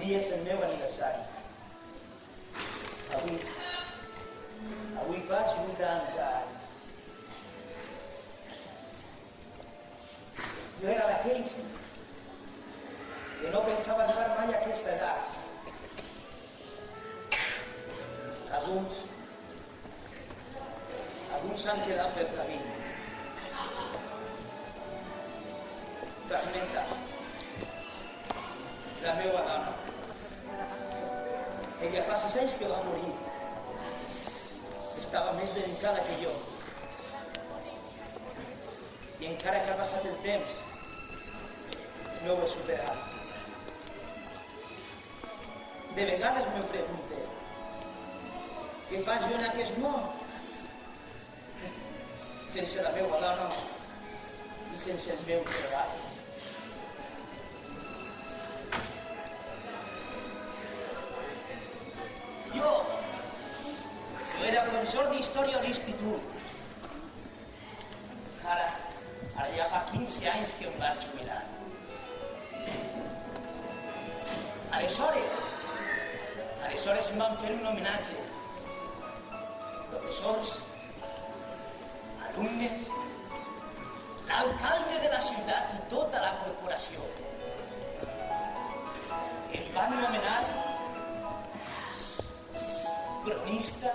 Avui és el meu aniversari. Avui faig 80 anys. Jo era d'aquells que no pensava arribar mai a aquesta edat. Alguns s'han quedat pel camí. Carmeta, la meva dona. Ella fa 6 anys que va morir. Estava més dedicada que jo. I encara que ha passat el temps, no ho he superat. De vegades me pregunto, què faig jo en aquest món? Sense la meva dona i sense el meu treball. Jo era professor d'història a l'institut. Ara ja fa 15 anys que em vaig jubilar. Aleshores em van fer un homenatge. Professors, alumnes, l'alcalde de la ciutat i tota la corporació. Em van nomenar cronista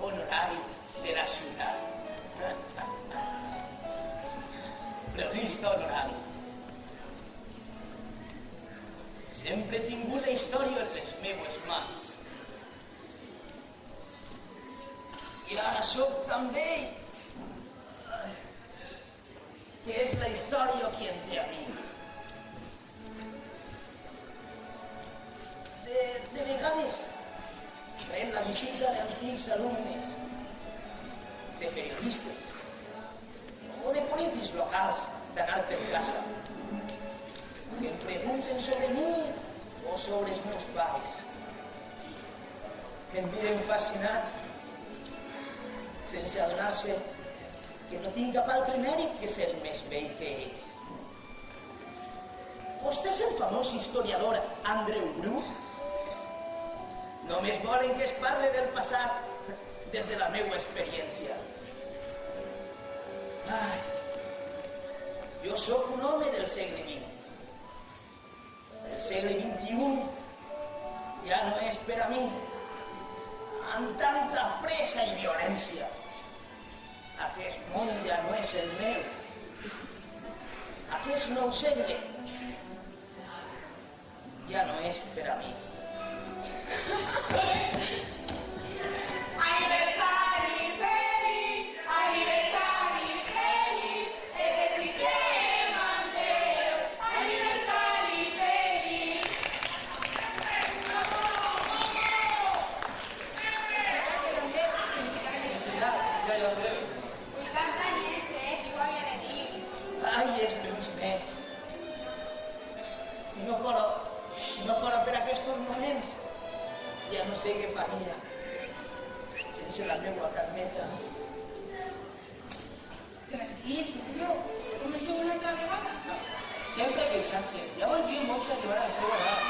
honorari de la ciutat. Cronista honorari. Sempre he tingut la història en les meves mans. I ara soc també que és la història qui em té a mi. De vegades rep la visita d'antics alumnes, de periodistes o de polítics locals d'anar per casa, que em pregunten sobre mi o sobre els meus pares, que em miren fascinats sense adonar-se que no tinc cap altre mèrit que ser més vell que ells. Vostè és el famós historiador Andreu Bruch? Només volen que es parle del passat des de la meva experiència. Ai, jo sóc un home del segle XX. El segle XXI ja no és per a mi, amb tanta pressa i violència. Aquest món ja no és el meu. Aquest nou segle ja no és per a mi. Aniversari feliç, aniversari feliç, et desitgem amb Déu, aniversari feliç. Felicitats, senyor Andreu. 80 anyets, qui ho havia de dir? Ai, els meus nets. Si no fora per aquests moments, ja no sé què faria sense la meva Carmeta. Tranquil, no, comencem una altra vegada. Sempre queixant-se, ja voldria molt arribar a la seva edat.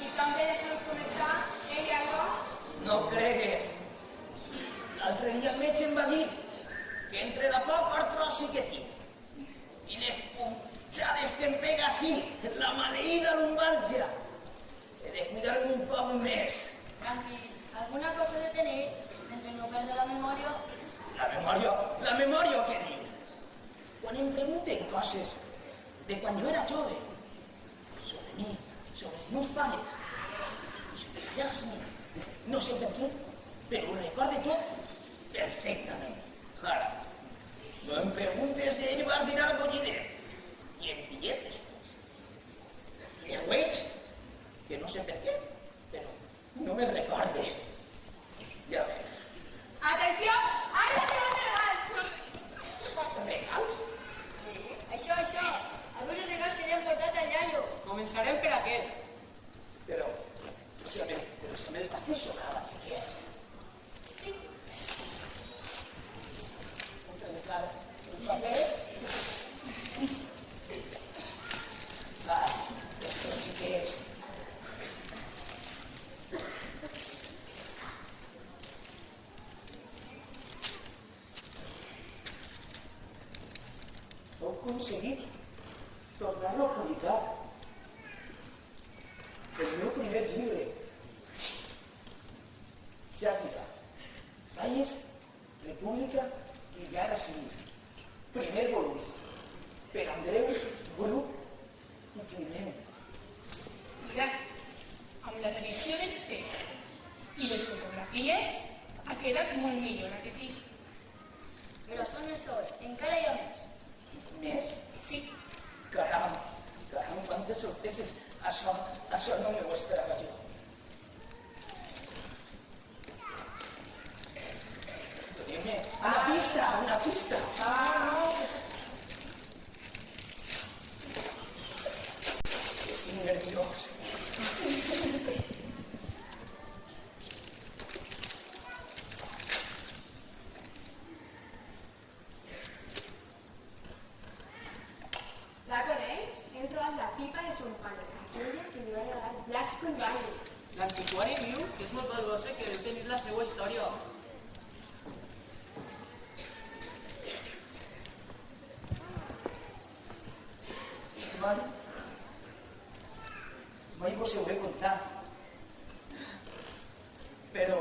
I també de saber com està, ella no? No ho cregues. L'altre dia el metge em va dir que entre la poca artrosi que tinc i les punxades que em pega així, la maleïda lumbàlgia, he de cuidar-me un poc més. Tranquil, alguna cosa de tenir, mentre no perda la memòria. La memòria què dius? Quan em pregunten coses de quan jo era jove, sobre mi, sobre els meus pares, i sobre la llàstima, no sé per què, però ho recordo tot perfectament. Ara, no em preguntes si ell va dir alguna cosa i en billetes. Le veig que no sé per què, però no me recorde. Ja veus. Atenció, ara te van regals. Regals? Sí. Això, alguns regals que li han portat al iaio. Començarem per aquest. Però si me'l pastis sonava, xiquets. Un paper. Ah, esto sí que es. quedat molt millor, no que sí? Però això no és tot, encara hi ha més. Més? Sí. Caram, quantes sorpreses. Això no m'ho esperava jo. Digue'm, una pista. Estic nerviós. La coneix? Hem trobat la pipa de son pare, aquella que li va regalar Blackpool Valley. L'antiquari diu que és molt valuosa i que deu tenir la seva història. Mai vos ho he contat. Però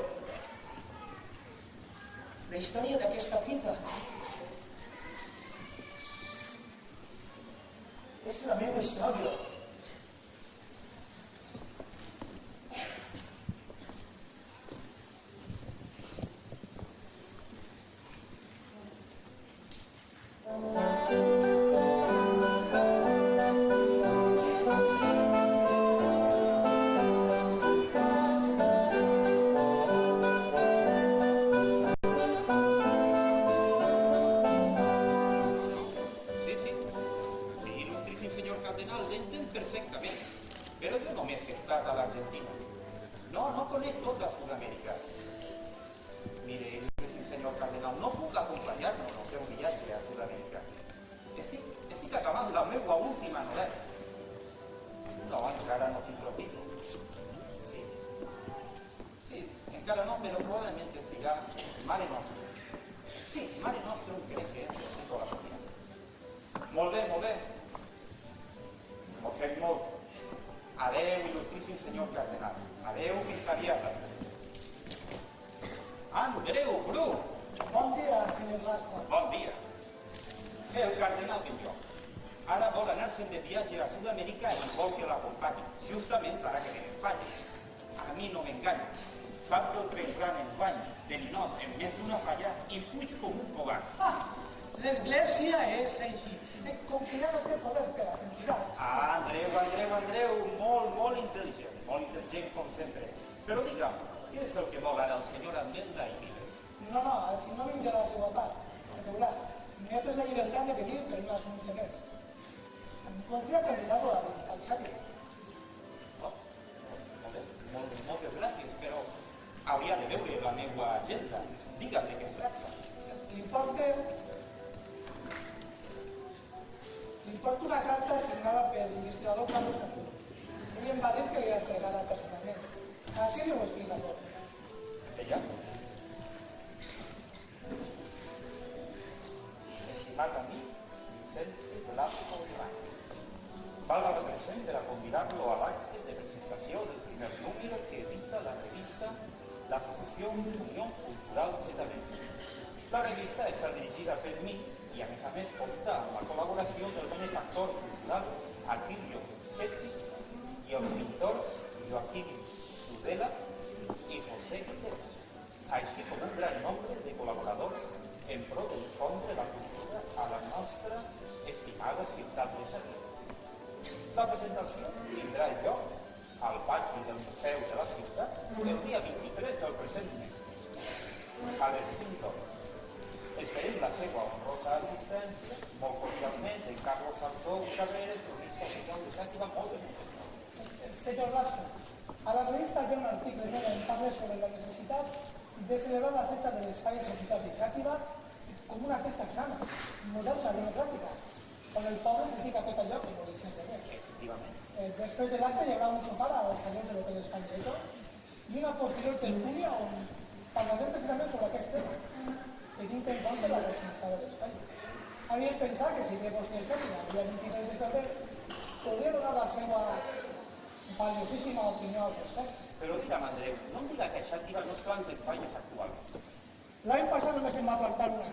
la història d'aquesta pipa és la meva història. L'església és així. Com que ja no té poder per a censurar. Andreu, molt intel·ligent com sempre. Però digue'm, què és el que vol ara el senyor Ametlla i Vives? No, si no vinc de la seva part. Perquè veurà, m'he pres la llibertat de venir per un assumpte meu. Em podria convidar-lo a visitar el Xavi. Moltes gràcies, però hauria de veure la meva agenda. Digue'm de què es tracta. Li porto una carta signada per l'investigador Carlos Arturo. Ell em va dir que li ha entregada personalment. Així li ho explica tot. Ella? Estimat amic Vicente Velasco Ibáñez, valga la presente a convidarlo al acte de presentació del primer número que edita la revista La Asociación Unión Cultural Zetabense. La revista està dirigida per mi i a més compta amb la col·laboració del benefactor cultural Aquilio Spetti i els pintors Joaquim Tudela i José Guitera, així com un gran nombre de col·laboradors en pro de difondre la cultura a la nostra estimada ciutat de Xàtiva. La presentació tindrà lloc al pati del Museu de la Ciutat el dia 23 del present mes. A les 20 hores. Esperem la seva honrosa assistència, molt cordialment, en Carlos Sanzó Carreras, cronista oficial de Xàtiva, molt benvingut. Senyor Blasco, a la revista hi ha un article meu on parla sobre la necessitat de celebrar la festa de l'espai de societat de Xàtiva com una festa sana, moderna, democràtica, on el poble critica tot allò que no li sent de bé. Efectivament. Després de l'acte hi haurà un sopar al saló de l'Hotel Españoleto i una posterior tertúlia on parlarem precisament sobre aquest tema, tenint en compte la proximitat de l'espai. Havíem pensat que si ve vostè el Xàtiva el dia 23 de febrer podria donar la seva valiosíssima opinió al respecte. Però digue'm, Andreu, no em diga que a Xàtiva no es planten fanyes actualment. L'any passat només em va plantar una,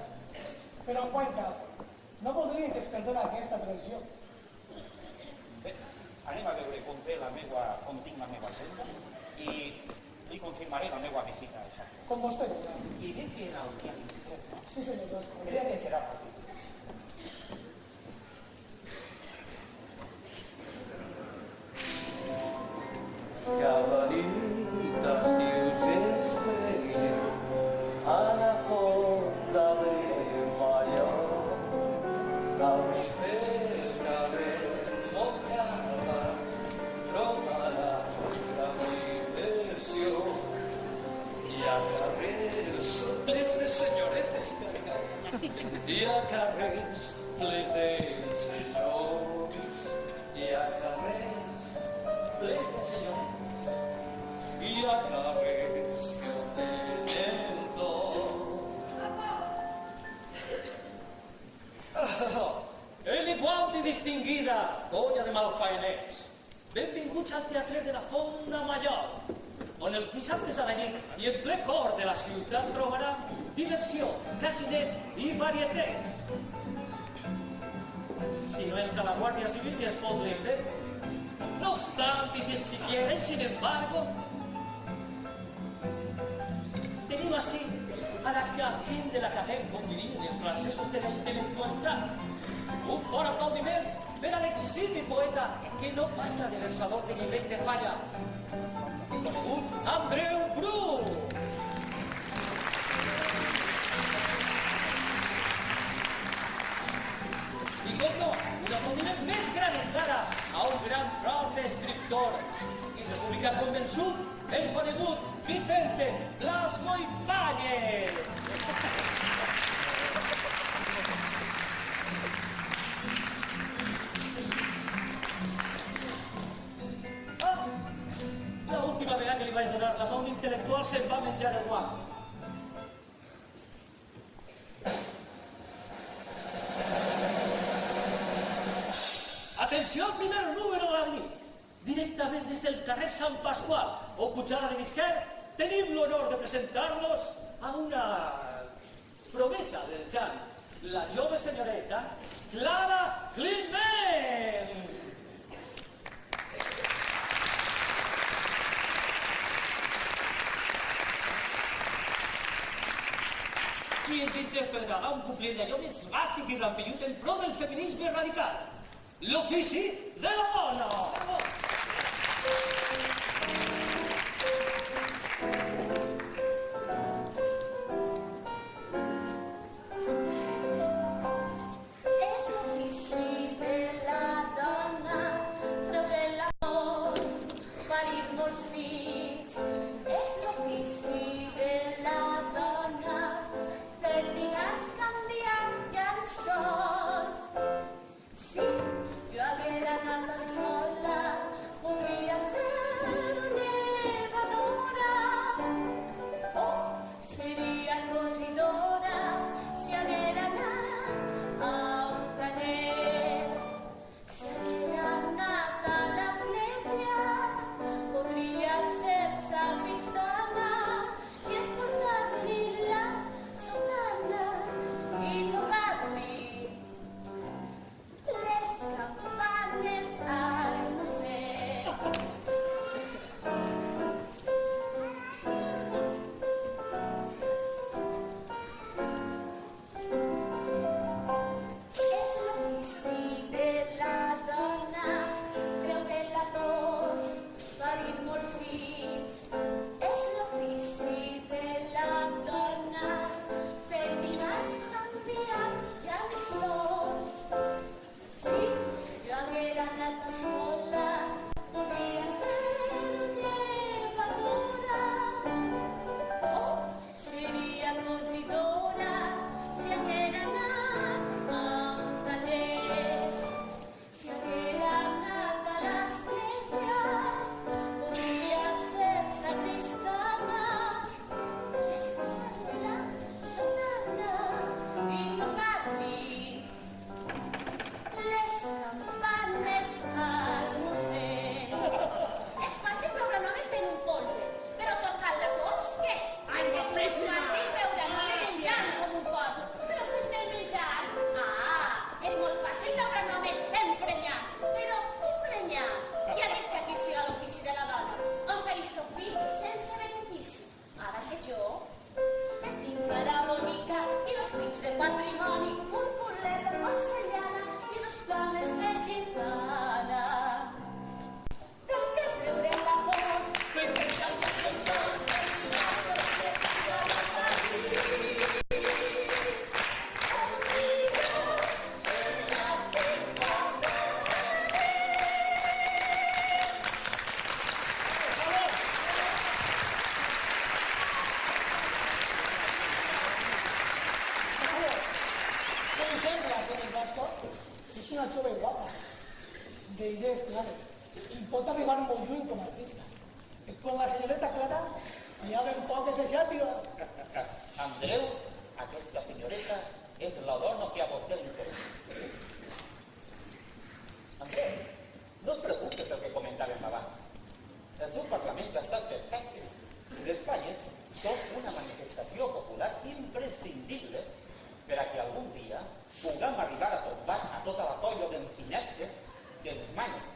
però en quant cap, no voldria que es perdona aquesta tradició. Bé, anem a veure com tinc la meva agenda i li confirmo firmaré la meva visita a Xavier. Com vostè vulgui. I dic que en el dia 23, no? Sí, senyor. Crec que serà possible. Cabalitas y estrellas a la fonda de Mayor, a mi cerca de mocada, trobará la diversión y a carrers ples de senyoretes y a carrers ples de senyors y a carrers ples de senyoretes y a carrers que ho tenen tot. Eleguant i distinguida colla de malfaeners, benvinguts al Teatre de la Fonda Mallol, on els dissabtes a la nit i en ple cor de la ciutat trobarà diversió, casinet i varietés. Si no entra la Guàrdia Civil i es fot l'embre. No obstante, y si quieren, sin embargo, tenim així a la capitana de l'Acadèmia, com dirien els francesos de la intel·lectualitat. Un fort aplaudiment per a l'eximi poeta que no passa de versador de llibres de falla, conegut Andreu Bru. I com no, un aplaudiment més gran encara a un gran profe, escriptor i republicà convençut, el conegut Vicente Blasco i Valle. L'última vegada que li vaig donar la mà a un intel·lectual se'n va menjar el guant. Atenció al primer número de la nit. Directament des del carrer Sant Pasqual o Puigcerdà de Bisquer tenim l'honor de presentar-los a una promesa del cant, la jove senyoreta Clara Climent. Qui ens interpretarà un couplet d'allò més ràstic i rampellut en pro del feminisme radical. L'ofici de la dona! És l'ofici de la dona, treure l'amor, parir molts fills. És l'ofici de la dona, fer digues canviar llençols. Sí, jo haguera anat a escola, volia ser nevadora. O seria cosidora, si haguera anat a un canet. Si haguera anat a l'església, podria planes. I pot arribar molt lluny com a artista. Con la senyoreta Clara hi ha ben poc que s'eixàtiga. Andreu, aquesta senyoreta és la dona que a vostè li interessa. Andreu, no es preocupe pel que comentàvem abans. El seu Parlament ha estat perfecte. Les falles són una manifestació popular imprescindible per a que algun dia puguem arribar a tombar a tota la colla dels ineptes que ens manen.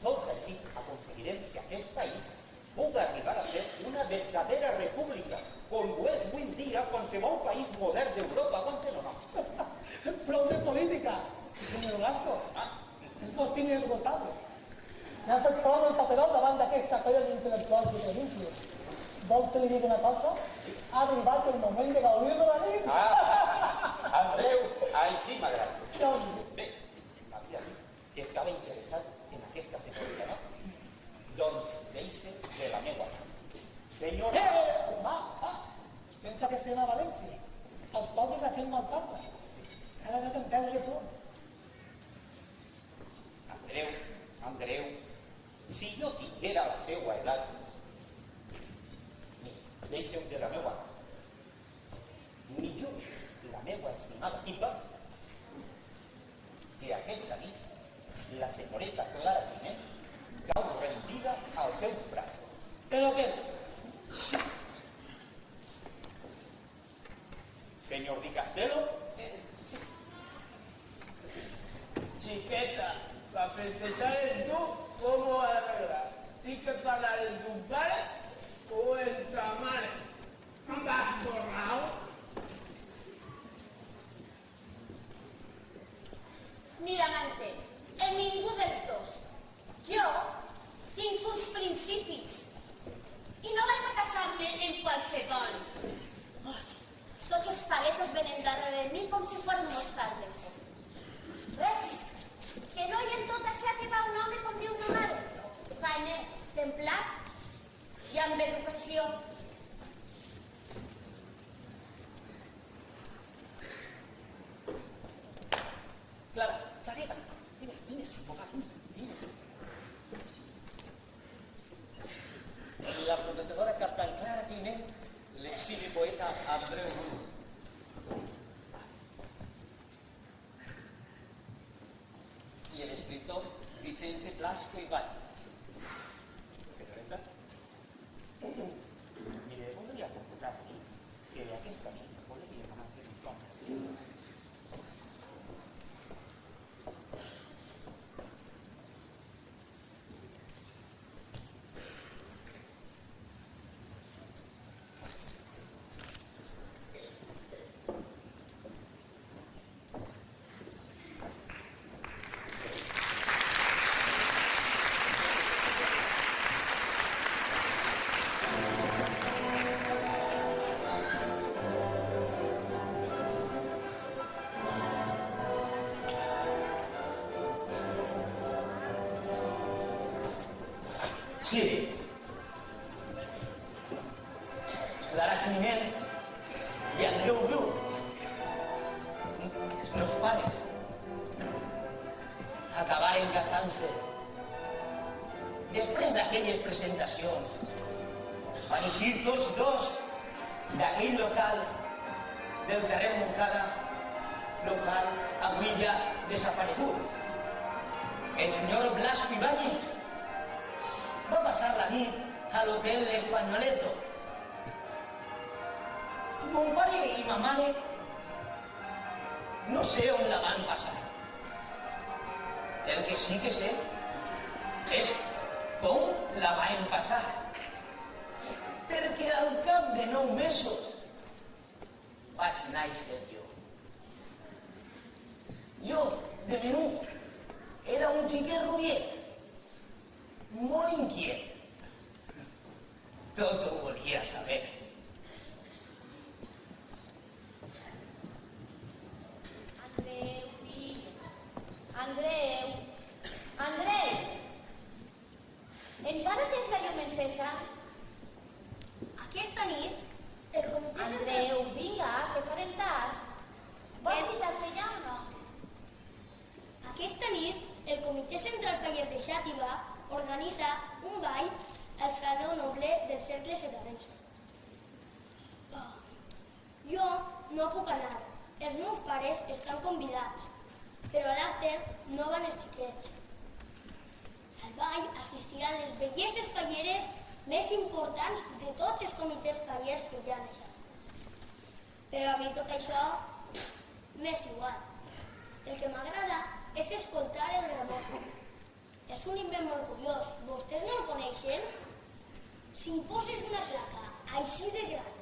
Sols així aconseguirem que aquest país pugui arribar a ser una verdadera república, com ho és avui en dia qualsevol país modern d'Europa, ho entén o no? Prou de política, senyor Blasco. És vostè inesgotable. S'ha fet prou el paperot davant d'aquesta colla d'intel·lectuals de província. Vol que li digui una cosa? Ha arribat el moment de gaudir de la nit. Andreu, així m'agrada. Doncs, Bé, m'havia dit que estava interessat en aquesta senyoreta, no? Doncs deixe de la meua mà. Senyora... va. Es pensa que estem a València. Els pobles la gent mal parla. Cada vegada en peus de plom. Andreu, si jo tinguera la seua edat, deixeu de la meua mà. Millor la meua estimada pipa que aquesta nit la senyoreta Clara Ginet cau rendida als seus braços. Però què? Senyor Di Castello? Chiqueta, para festejar el tú, ¿cómo arreglar? ¿Tienes que pagar el tu padre o el tramare? ¿Vas borrado? Mira, amante, en ningú dels dos. Jo tinc uns principis i no vaig a casar-me en qualsevol. Tots els paletos venen darrere de mi com si foren mostardes. Res, que no hi en tot això que va un home com diu ma mare. Feiner, templat i amb educació. Clara, Clareta, vine, vine. La prometedora capitán Clara Ginet, l'exili poeta Andreu Bru. Y el escritor Vicente Blasco Ibáñez. Senyoreta? Mire, voldria proposar-li que aquesta nit podríem anar a fer un tomb. Sí. Clara Ginet i Andreu Bru. Els meus pares acabaren casant-se. Després d'aquelles presentacions van eixir tots dos d'aquell local del carrer Montcada, local avui ja desaparegut. El senyor Blasco Ibáñez va passar la nit a l'hotel L'Espanyoleto. Mon pare i ma mare no sé on la van passar. El que sí que sé és com la van passar. Perquè al cap de 9 mesos vaig néixer jo. Jo, de menut, era un xiquet rubiet, molt inquiet. Tot ho volia saber. Andreu, fill. Andreu. Andreu. Encara tens la llum encesa? Aquesta nit? Andreu, vinga, que farem tard. Vols citar-te ja o no? Aquesta nit el Comitè Central Faller de Xàtiva organitza un ball al Saló Noble del Cercle Setarense. Jo no puc anar, els meus pares estan convidats, però a l'acte no van els xiquets. Al ball assistiran les belleses falleres més importants de tots els comitès fallers que hi ha deixat. Però a mi tot això m'és igual. El que m'agrada és escoltar el gramòfon. És un invent molt curiós. Vostès no el coneixen? Si hi poses una placa així de gran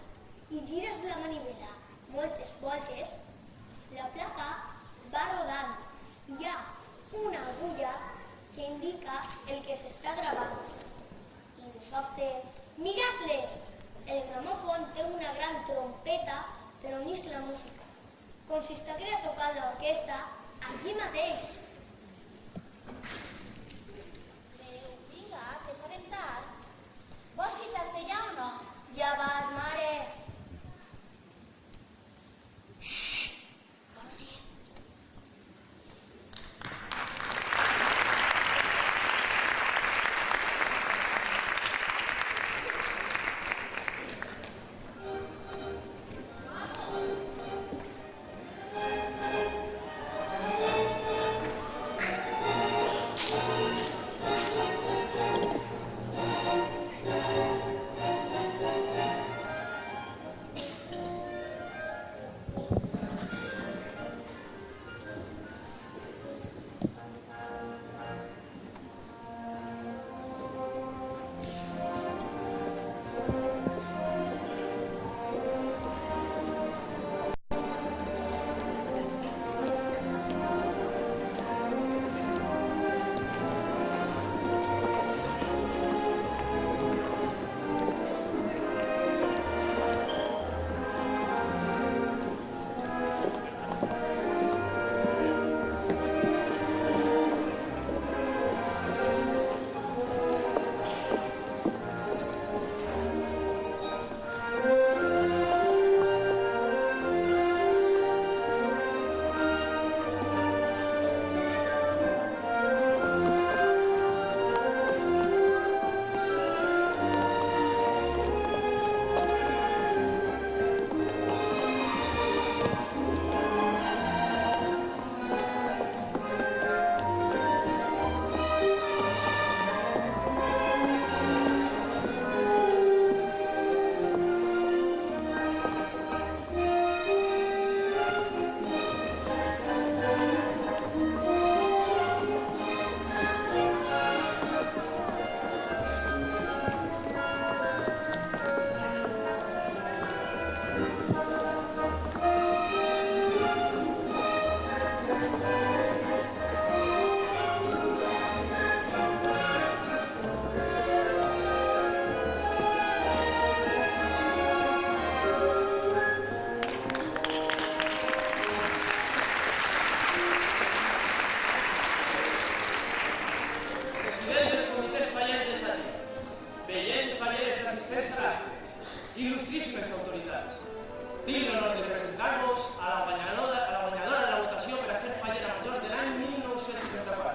i gires la manivela moltes voltes, la placa va rodant. Hi ha una agulla que indica el que s'està gravant. I de sobte, miracle! El gramòfon té una gran trompeta per unir-se la música, com si estiguera tocant l'orquestra allí mateix. Vinga, que farem tard. Vols ficar-te ja o no? Ja vas, mare. Il·lustríssimes autoritats, tinc l'honor de presentar-vos a la guanyadora de la votació per a ser fallera major de l'any 1934,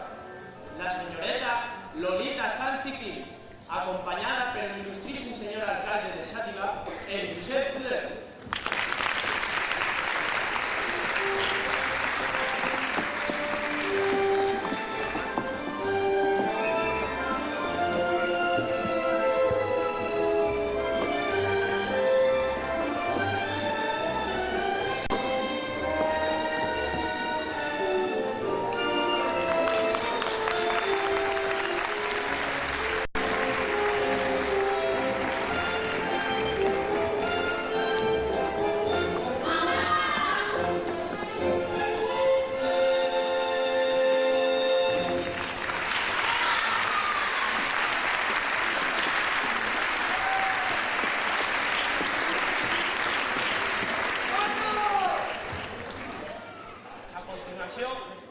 la senyoreta Lolita Sanz i Quins, acompanyada per l'il·lustríssim senyor alcalde de Xàtiva, el Josep Tudela.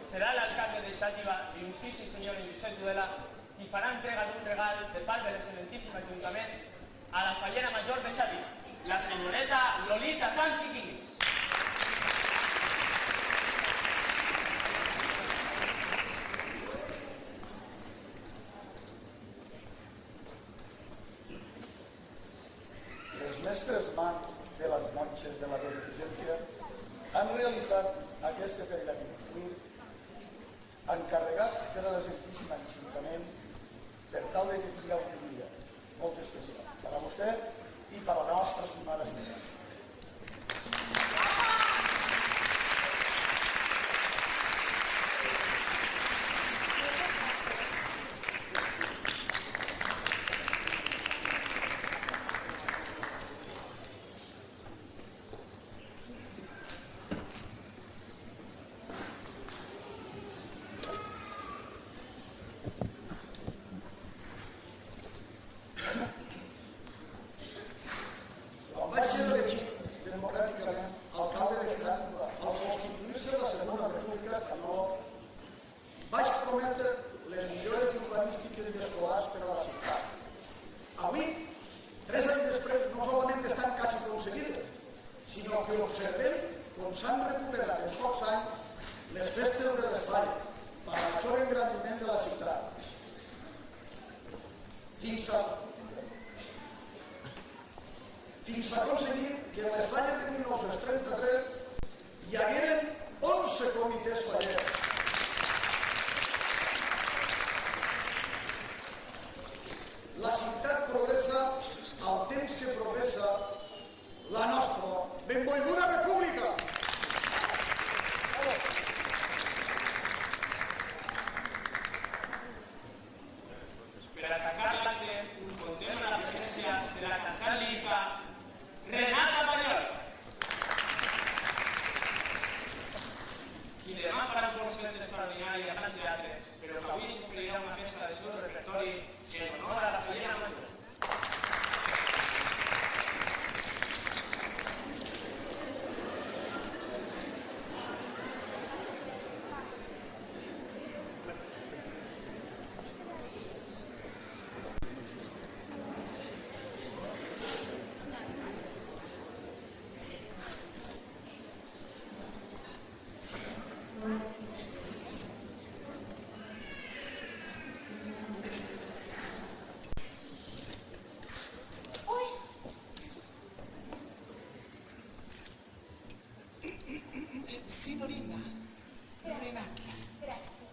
Serà l'alcalde de Xàtiva, l'il·lustríssim senyor Josep Tudela, qui farà entrega d'un regal de part de l'excel·lentíssim Ajuntament a la fallera major de Xàtiva, la senyoreta Lolita Sanz i Quins. aquestes mans de les monges de la beneficència han realitzat aquest peregrí encarregat per a la Santíssima Ajuntament per tal de que tingueu un dia molt especial per a vostè i per a la nostra estimada senyora. Fins a aconseguir que en les falles de 1933 hi hagueren 11 comitès fallers. La ciutat progressa al temps que progressa la nostra benvolguda república. Per atacar l'acte, contem la presència de la cantant lírica Renata Panyol, qui demà farà un concert extraordinari al Gran Teatre, però que avui s'oferirà una peça del seu repertori en honor a la fallera major. Signorina Renata. Grazie.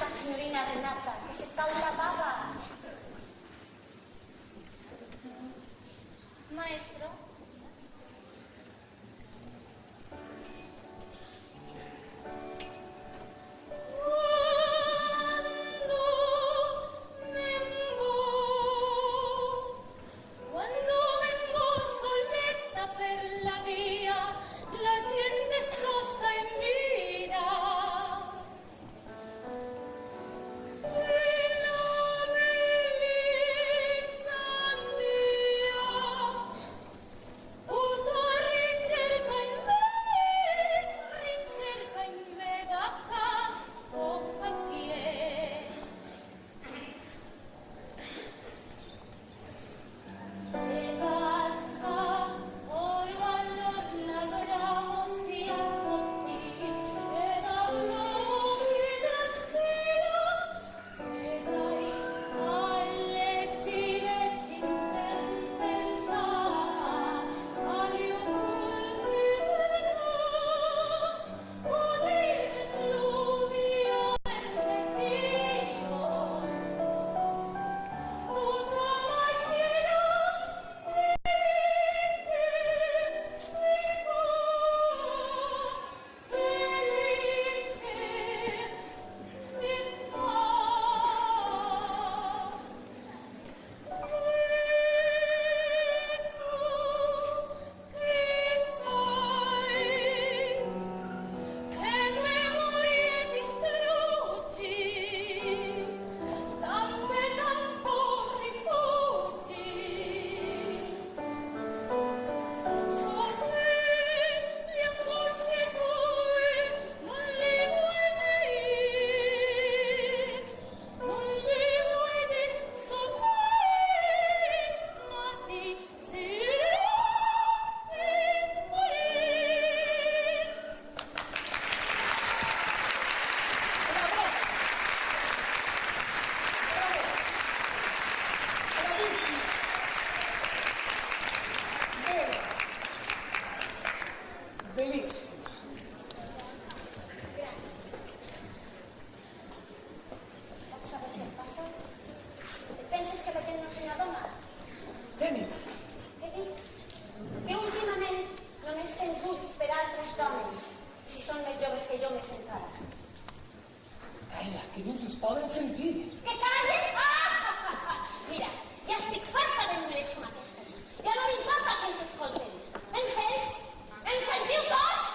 Signorina Renata, che se sta una baba. Maestro? uns es poden sentir. Que callen! Ah! Mira, ja estic farta de números com aquestes. Ja no m'importa si ens escolten. Em sents? Em sentiu tots?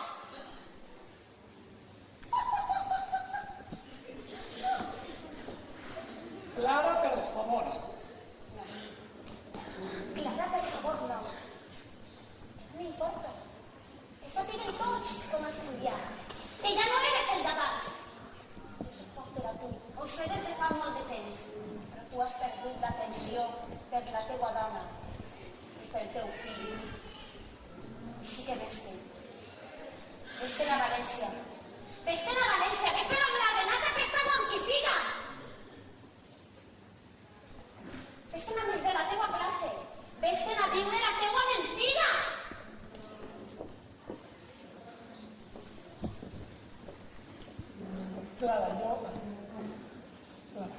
Clara, per favor. Clara, per favor, no. No m'importa. Que sàpiguen tots com estudiar. Que ja no eres el d'abans. Jo soc poc per a tu. Ho sé des de fa molt de temps. Però tu has perdut l'atenció per la teua dona i pel teu fill. Així que vés-te'n. Vés-te'n a València. Vés-te'n a València. Vés-te'n amb la Renata aquesta o amb qui siga. Vés-te'n a més de la teua classe. Vés-te'n a viure la teua mentida. Clara, jo... Clara.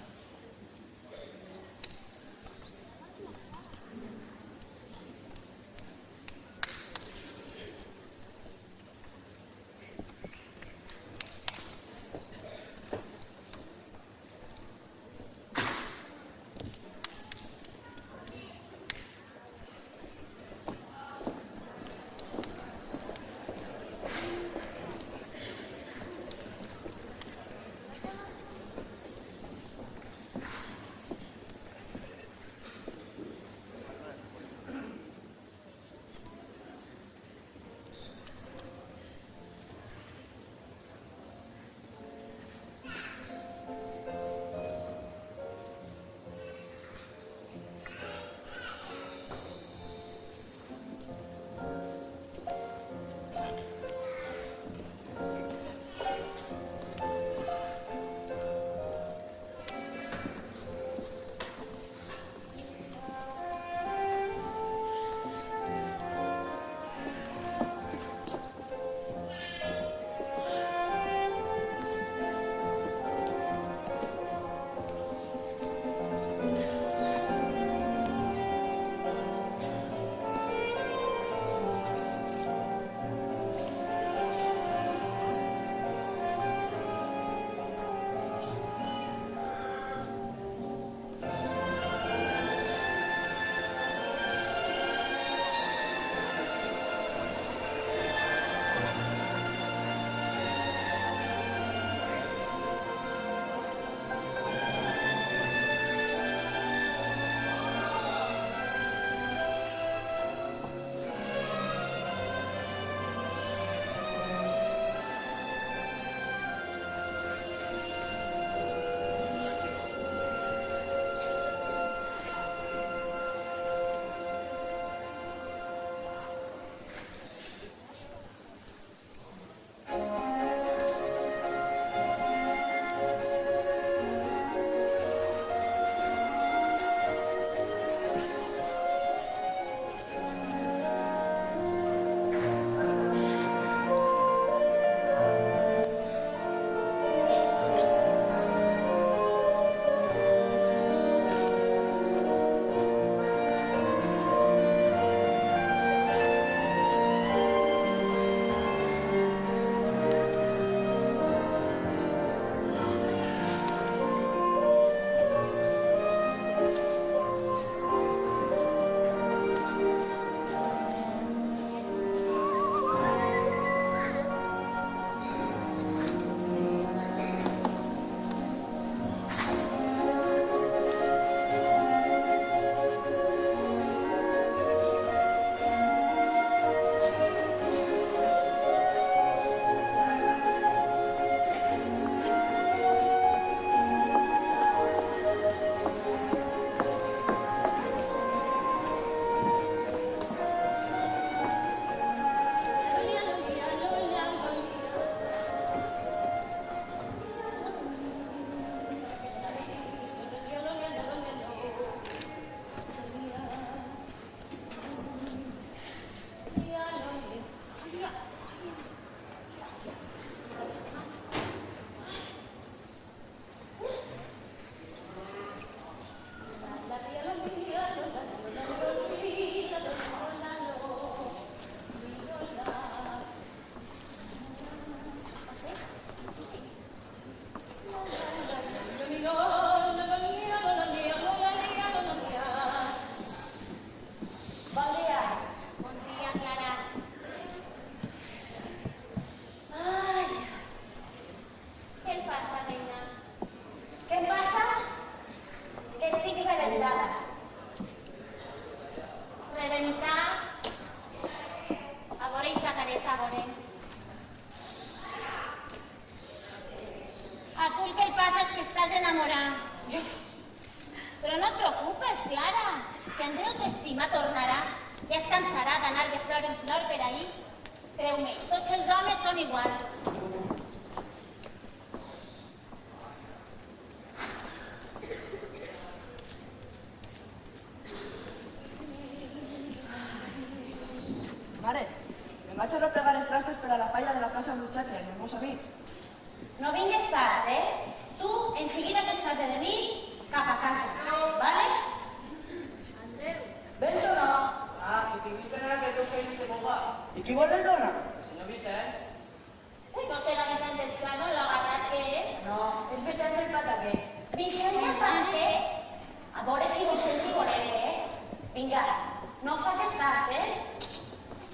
son igual. Mare, em vaig a replegar els trastos per a la falla de la casa Bruchat i els meus amics. No vingues tard, eh? Tu, en seguida que es faci de vi, cap a casa, vale? Andreu. Vens o no? Ah, que tinguis per anar que dos feines de boga. I qui vol el dona? El senyor Vicent. Ui, no serà Vicent del Xano, la gatat que és? No, és Vicent del Pataquer. Vicent del Pataquer? A veure si vos senti voreu, eh? Vinga, no facis tard, eh?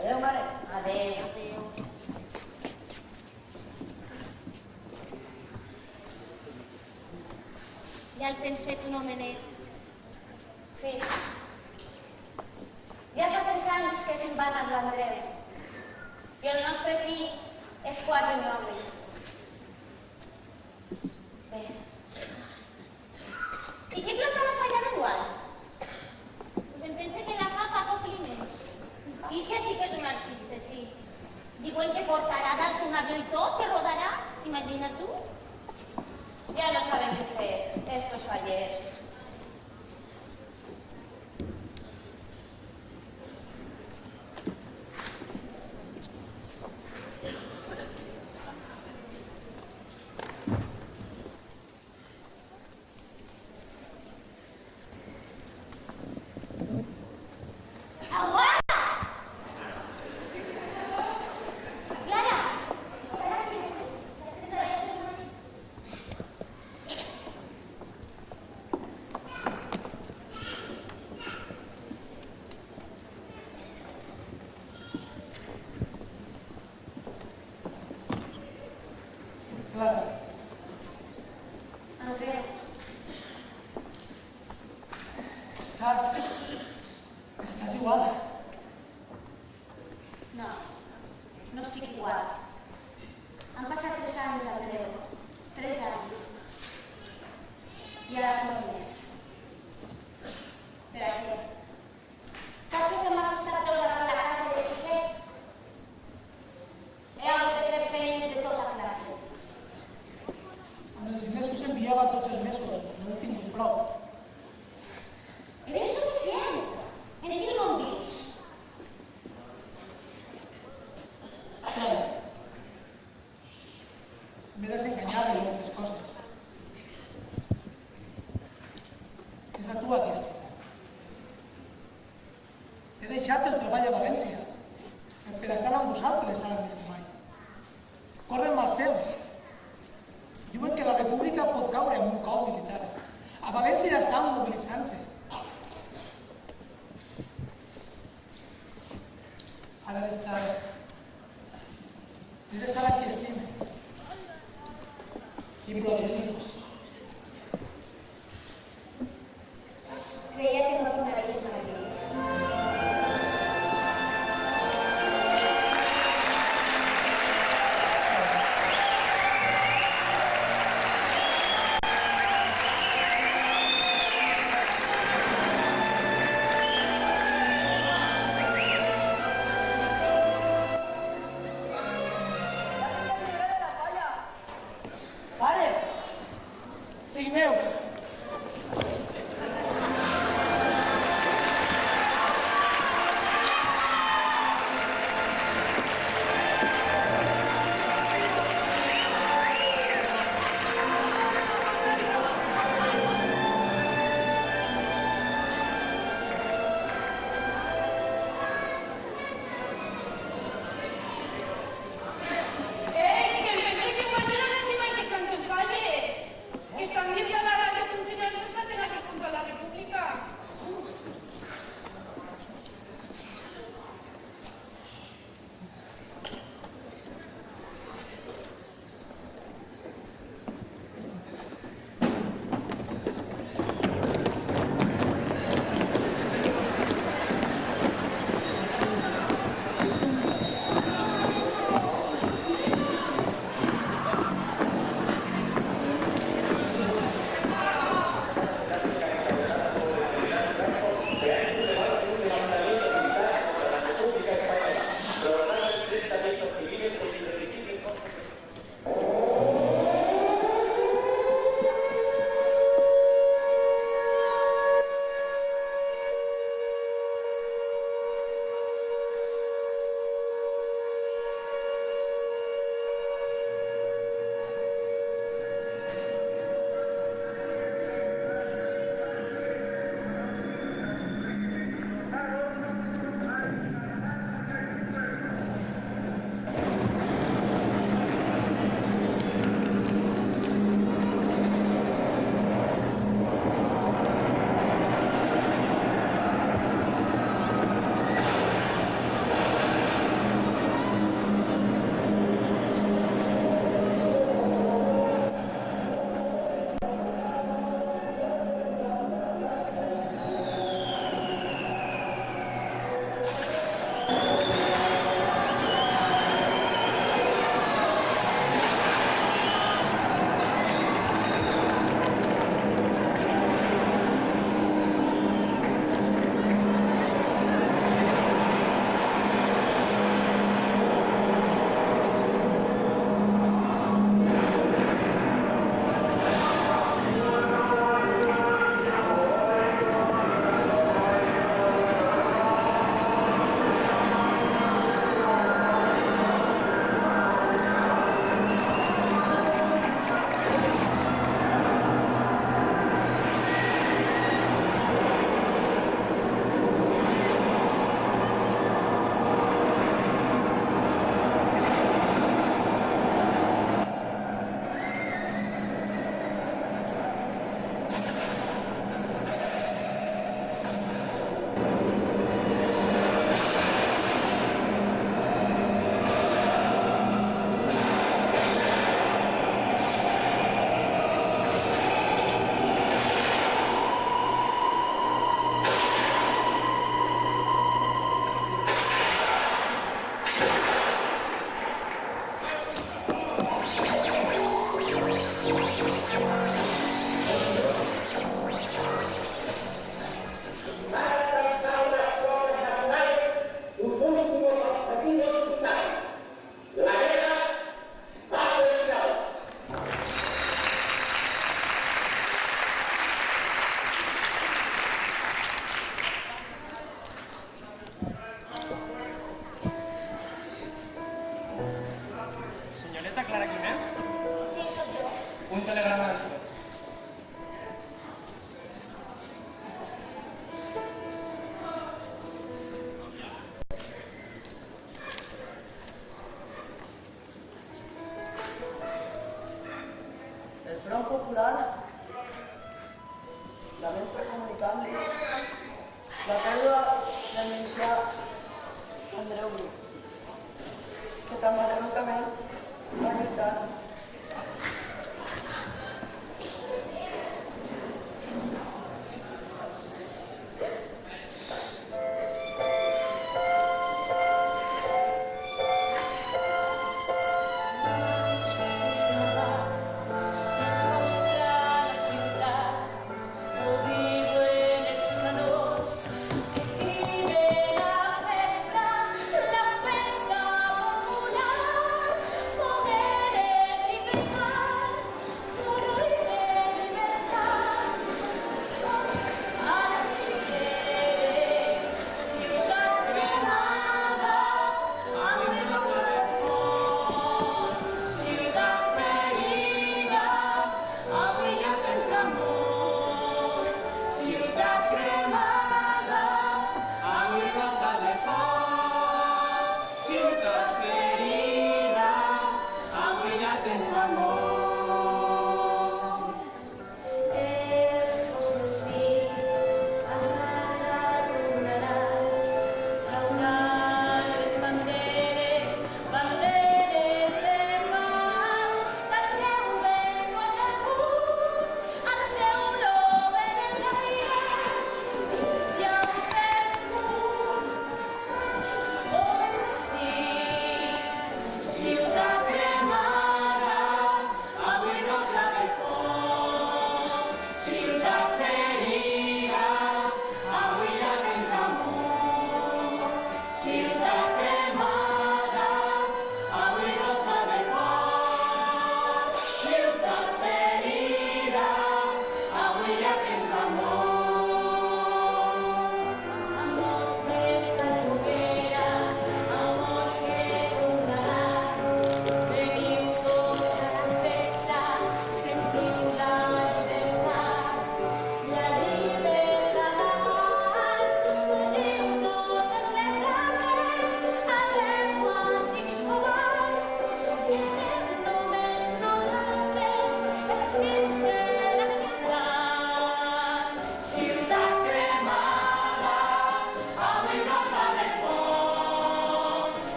Adéu, mare. Adéu. Adéu. Ja el tens fet un homenet. Sí. Ja fa 3 anys que se'n va anar l'Andreu. I el nostre fill és quasi un noble. Bé. I qui planta la falla d'enguany? Pues em pense que la fa Paco Climent. I això sí que és un artista, sí. Diuen que portarà dalt un avió i tot, que rodarà. Imagina tu. Ja no saben què fer, estos fallers. Andreu. Saps? Estàs igual. No, no estic igual. Han passat 3 anys, Andreu. 3 anys. I ara no més. Per a què? Saps que m'ha costat treure la casa de xisquet? He hagut de fer feines de tota classe. Amb els diners que s'enviava tots els mesos, no he tingut prou. Era insuficient. En el no ho dius. Estrella, m'he desenganyat de moltes coses. És a tu aquesta. He deixat el treball a València per estar amb vosaltres ara més que mai. Corren mals temps. Diuen que la república pot caure en un cop militar. A València ja estan mobilitzant-se. Ara he d'estar aquí estime. I protegir-nos. Creia que no tornaries a la iglesia. Pare! Fill meu!